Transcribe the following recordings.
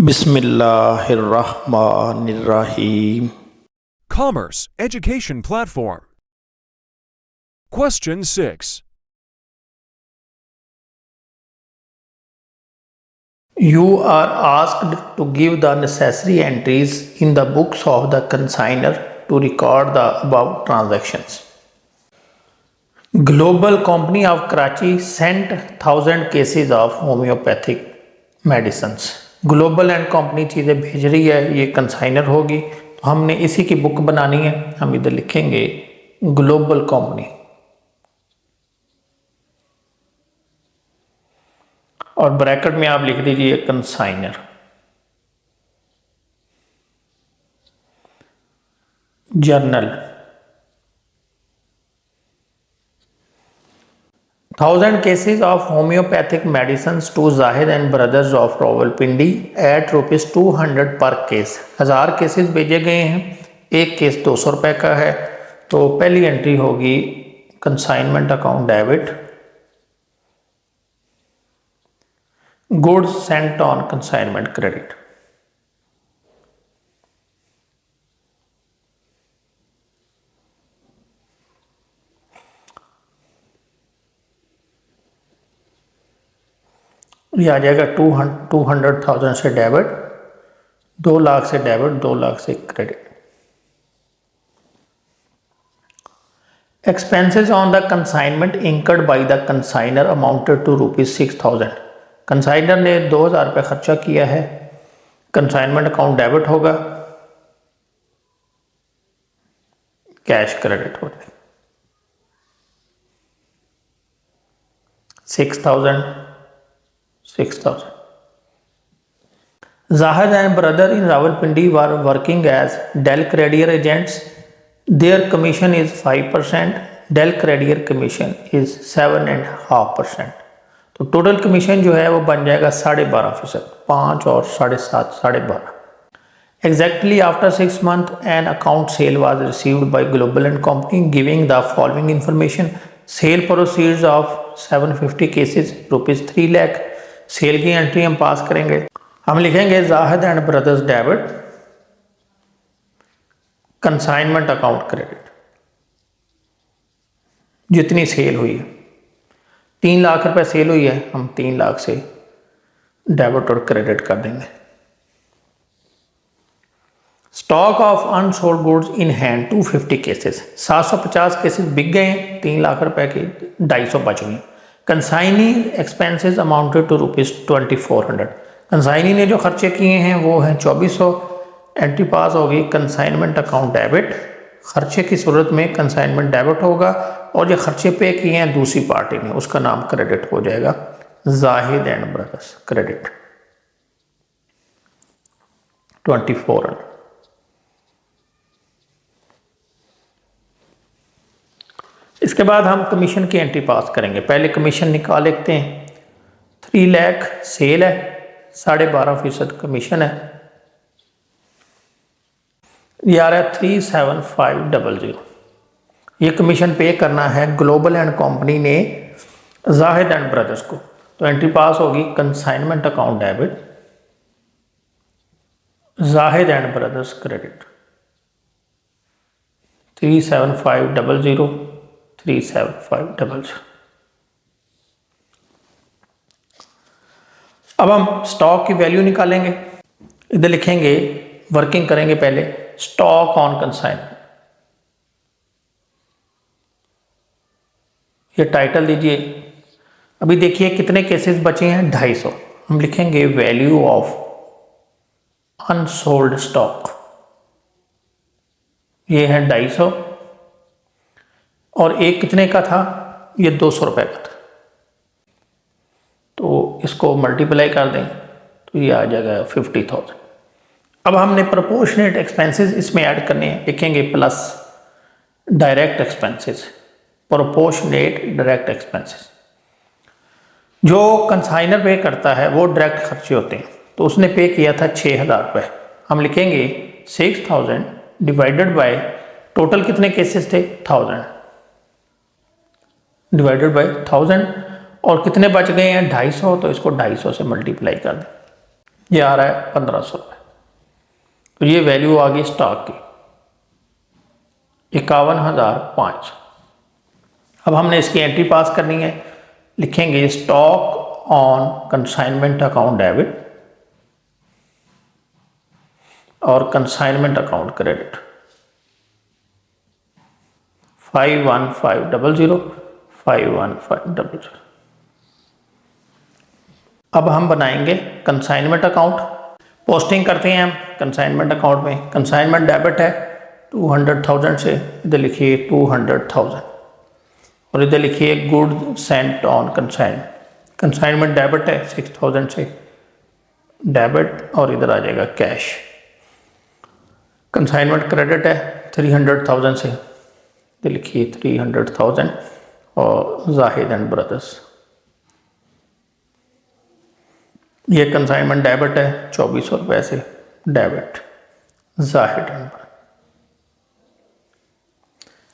Bismillahirrahmanirrahim. Commerce Education Platform. Question 6. You are asked to give the necessary entries in the books of the consignor to record the above transactions. Global Company of Karachi sent 1000 cases of homeopathic medicines. Global and company चीज़ें भेज रही है, ये consignor होगी, तो हमने इसी की बुक बनानी है। हम इधर लिखेंगे ग्लोबल कंपनी और ब्रैकेट में आप लिख दीजिए consignor. Journal 1000 cases of homeopathic medicines to Zahid and brothers of Rawalpindi at ₹200 per case। 1000 cases भेजे गए हैं, एक केस 200 रुपये का है। तो पहली एंट्री होगी consignment account debit, goods Saint on consignment credit. ये आ जाएगा 200,000 से डेबिट, 2 लाख से डेबिट, 2 लाख से credit. Expenses on the consignment incurred by the consignor amounted to ₹6,000। Consignor ने 2000 रुपये खर्चा किया है। कंसाइनमेंट अकाउंट डेबिट होगा, कैश क्रेडिट हो जाएगा। 6,000 Zahid and brother in Rawalpindi were working as Dell Credier agents. Their commission is 5%. Dell Credier commission is 7.5%. तो total commission जो है वो बन जाएगा 12.5%। 5 और 7.5 12.5। Exactly after 6 months, an account sale was received by Global and Company giving the following information. Sale proceeds of 750 cases, ₹3 lakh। Cell की entry हम पास करेंगे। हम लिखेंगे Zahid and brothers debit, consignment account credit. जितनी सेल हुई है, 3 लाख रुपए सेल हुई है, हम 3 लाख से डेबिट और क्रेडिट कर देंगे। Stock of unsold goods in hand 250 cases. 750 cases बिक गए हैं, 3 लाख रुपए के 250 बच गए। Consignee expenses amounted to ₹2400। Consignee ने जो खर्चे किए हैं वो हैं 2400। एंट्री पास होगी कंसाइनमेंट अकाउंट डेबिट। खर्चे की सूरत में कंसाइनमेंट डेबिट होगा और जो खर्चे पे किए हैं दूसरी पार्टी ने, उसका नाम क्रेडिट हो जाएगा, जाहिद एंड ब्रदर्स क्रेडिट 2400। इसके बाद हम कमीशन की एंट्री पास करेंगे। पहले कमीशन निकाल लेते हैं। 3 लाख सेल है, 12.5% कमीशन है, ये आ रहा है 37500। ये कमीशन पे करना है ग्लोबल एंड कंपनी ने जाहिद एंड ब्रदर्स को। तो एंट्री पास होगी consignment account debit, Zahid and brothers credit 37500। अब हम स्टॉक की वैल्यू निकालेंगे। इधर लिखेंगे, वर्किंग करेंगे पहले स्टॉक ऑन कंसाइन। ये टाइटल दीजिए। अभी देखिए कितने केसेस बचे हैं, 250। हम लिखेंगे वैल्यू ऑफ अनसोल्ड स्टॉक, ये है 250। और एक कितने का था, ये 200 रुपये का था। तो इसको मल्टीप्लाई कर दें तो ये आ जाएगा 50,000। अब हमने प्रोपोर्शनेट एक्सपेंसेस इसमें ऐड करने हैं। लिखेंगे plus direct expenses, proportionate direct expenses. जो कंसाइनर पे करता है वो डायरेक्ट खर्चे होते हैं, तो उसने पे किया था 6000 रुपये। हम लिखेंगे 6000 डिवाइडेड बाय टोटल कितने केसेस थे, 1000 डिवाइडेड बाय 1000। और कितने बच गए हैं, 250। तो इसको 250 से मल्टीप्लाई कर दें। ये आ रहा है 1500 रुपये। तो ये वैल्यू आ गई स्टॉक की 51,500। अब हमने इसकी एंट्री पास करनी है। लिखेंगे stock on consignment account debit और कंसाइनमेंट अकाउंट क्रेडिट 51500 51500। अब हम बनाएंगे कंसाइनमेंट अकाउंट। पोस्टिंग करते हैं हम कंसाइनमेंट अकाउंट में। कंसाइनमेंट डेबिट है 200,000 से, इधर लिखिए 200,000 और इधर लिखिए good Saint on consignment. Consignment debit है 6,000 से डेबिट और इधर आ जाएगा कैश। कंसाइनमेंट क्रेडिट है 300,000 से, इधर लिखिए 300,000 और जाहिद एंड ब्रदर्स। ये कंसाइनमेंट डेबिट है 2400 रुपये से debit Zahid and brothers.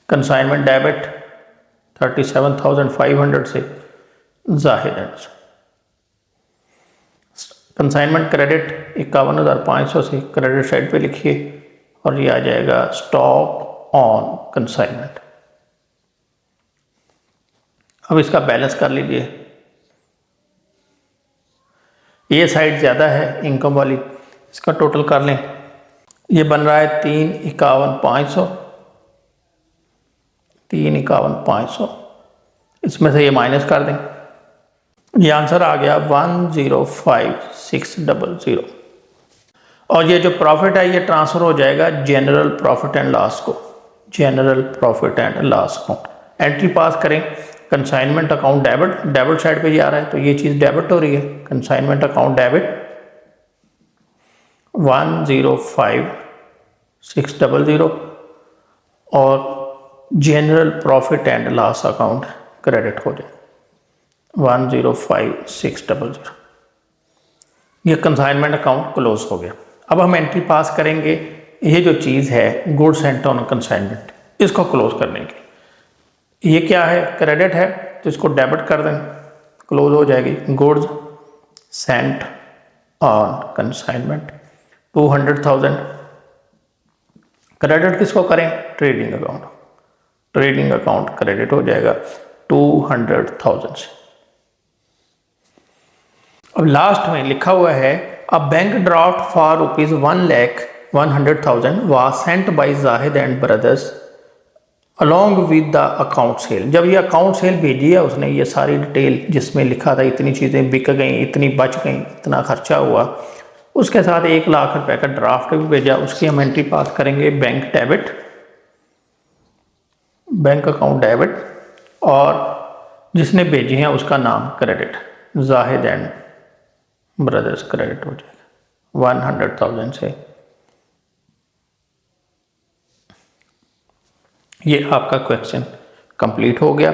Consignment debit 37,500 से Zahid and brothers. Consignment credit 51,500 से क्रेडिट साइड पे लिखिए और ये आ जाएगा स्टॉक ऑन कंसाइनमेंट। अब इसका बैलेंस कर लीजिए। ये साइड ज़्यादा है इनकम वाली, इसका टोटल कर लें। ये बन रहा है 351,500 351,500। इसमें से ये माइनस कर दें, ये आंसर आ गया 105,600। और ये जो प्रॉफिट है ये ट्रांसफ़र हो जाएगा जनरल प्रॉफिट एंड लॉस को, जनरल प्रॉफिट एंड लॉस को। एंट्री पास करें consignment account debit, debit side पे जा रहा है तो ये चीज़ डेबिट हो रही है। कंसाइनमेंट अकाउंट डेबिट 105,600 और general profit and loss account credit हो जाए 105,600। ये कंसाइनमेंट अकाउंट क्लोज हो गया। अब हम एंट्री पास करेंगे ये जो चीज़ है गुड सेंट ऑन कंसाइनमेंट, इसको क्लोज करने के। ये क्या है, क्रेडिट है तो इसको डेबिट कर दें, क्लोज हो जाएगी। Goods Saint on consignment 200,000। Credit किसको करें, trading account, trading account credit हो जाएगा 200,000 से। अब लास्ट में लिखा हुआ है a bank draft for ₹1,100,000 was sent by Zahid and brothers along with the account cell. जब ये अकाउंट सेल भेजी है उसने, ये सारी डिटेल जिसमें लिखा था इतनी चीज़ें बिक गई, इतनी बच गई, इतना खर्चा हुआ, उसके साथ 1,00,000 रुपये का ड्राफ्ट भी भेजा। उसकी हम एंट्री पास करेंगे bank debit, bank account debit और जिसने भेजी है उसका नाम credit, Zahid and brothers credit हो जाएगा 100,000 से। ये आपका क्वेश्चन कंप्लीट हो गया।